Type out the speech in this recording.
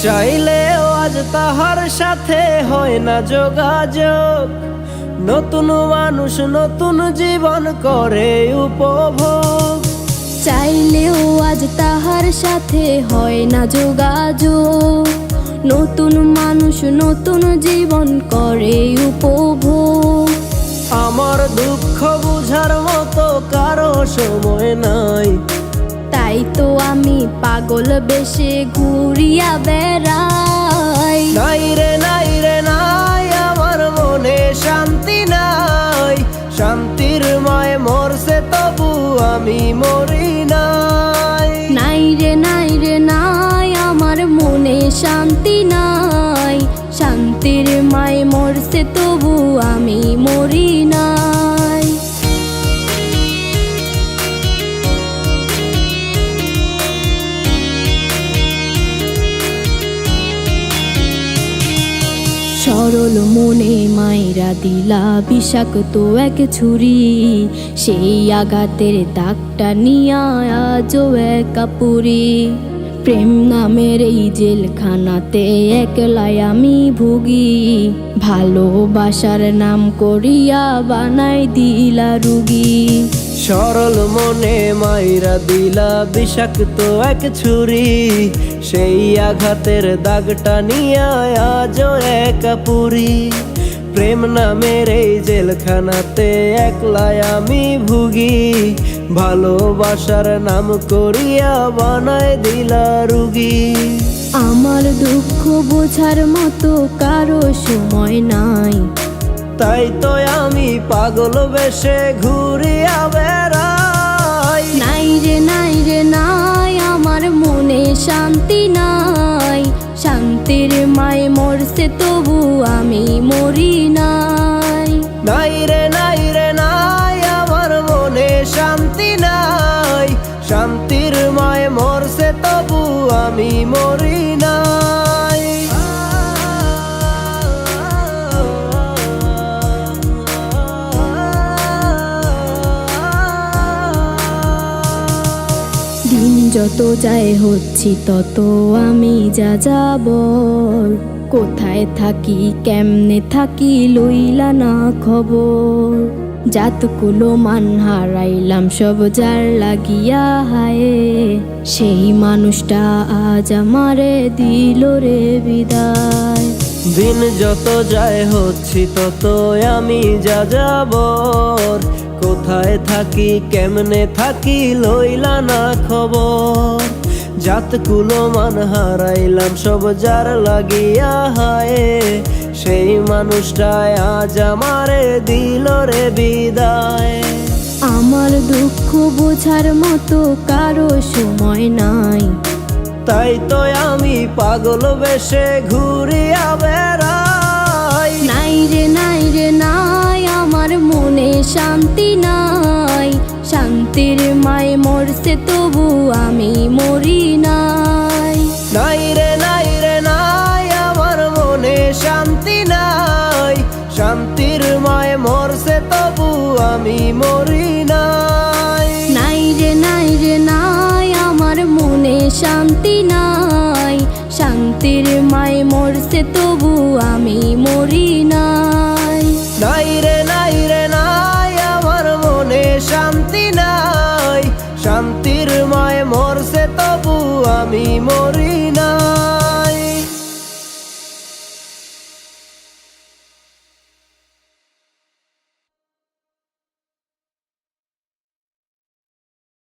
চাইলেও আজ তাহার সাথে হয় না যোগাযোগ। নতুন মানুষ নতুন জীবন করে উপভোগ। চাইলেও আজ তাহার সাথে হয় না যোগাযোগ। নতুন মানুষ নতুন জীবন করে উপভোগ। আমার দুঃখ বুঝার মতো কারো সময় নাই, তাই তো আমি পাগল বেশে ঘুরিয়া বেড়াই। নাই রে নাই রে নাই, আমার মনে শান্তি নাই। শান্তির মায় মরছে তবু আমি মরি নাই। নাই রে নাই রে নাই, আমার মনে শান্তি নাই। শান্তির মায় মরছে তবু আমি মরি নাই। সরল মনে মায়েরা দিলা বিষাক্ত এক ছুরি। সেই আঘাতের দাগটা নিয়া আজও একা পুরি। প্রেম নামের এই জেলখানাতে একলাই আমি ভুগি। ভালোবাসার নাম করিয়া বানাই দিলা রুগী। সরল মনে মাইরা দিলা বিষাক্ত এক ছুরি। সেই আঘাতের দাগটা নিয়া আজও একা পুরি। প্রেম নামের এই জেলখানাতে একলাই আমি ভুগি। ভালোবাসার নাম করিয়া বানায় দিলা রুগী। আমার দুঃখ বোঝার মতো কারো সময় নাই, তাই তো আমি পাগল বেশে ঘুরিয়া বেড়াই। নাই রে নাই রে নাই, আমার মনে শান্তি নাই। শান্তির মায় মরছে তবু আমি মরি নাই। নাই রে নাই রে নাই, আমার মনে শান্তি নাই। শান্তির মায় মরছে তবু আমি মরি নাই। দিন যত যায় হচ্ছি তত আমি যা যাবর। কোথায় থাকি কেমনে থাকি লইলা না খবর। জাতকুলো মান হারাইলাম সব যার লাগিয়া হায়। সেই মানুষটা আজ আমারে দিল রে বিদায়। দিন যত যায় হচ্ছি তত আমি যা যাবর। কোথায় থাকি কেমনে থাকি লইলা না খবর। জাতকুলো মান হারাইলাম সব যার লাগিয়া হায়। সেই মানুষটাই আজ আমারে দিল রে বিদায়। আমার দুঃখ বোঝার মতো কারো সময় নাই, তাই তো আমি পাগল বেশে ঘুরিয়া বেড়াই। নাই রে নাই রে নাই, আমার মনে শান্তি নাই। শান্তির মায় মরছে তবু আমি মরি নাই। নাই রে নাই রে নাই, আমার মনে শান্তি নাই। শান্তির মায় মরছে তবু আমি মরি নাই। নাই রে নাই রে নাই, আমার মনে শান্তি নাই। শান্তির মায় মরছে তবু আমি মরি নাই। নাই রে নাই রে নাই, আমার মনে শান্তি নাই। শান্তির মায় মরছে তবু আমি মরি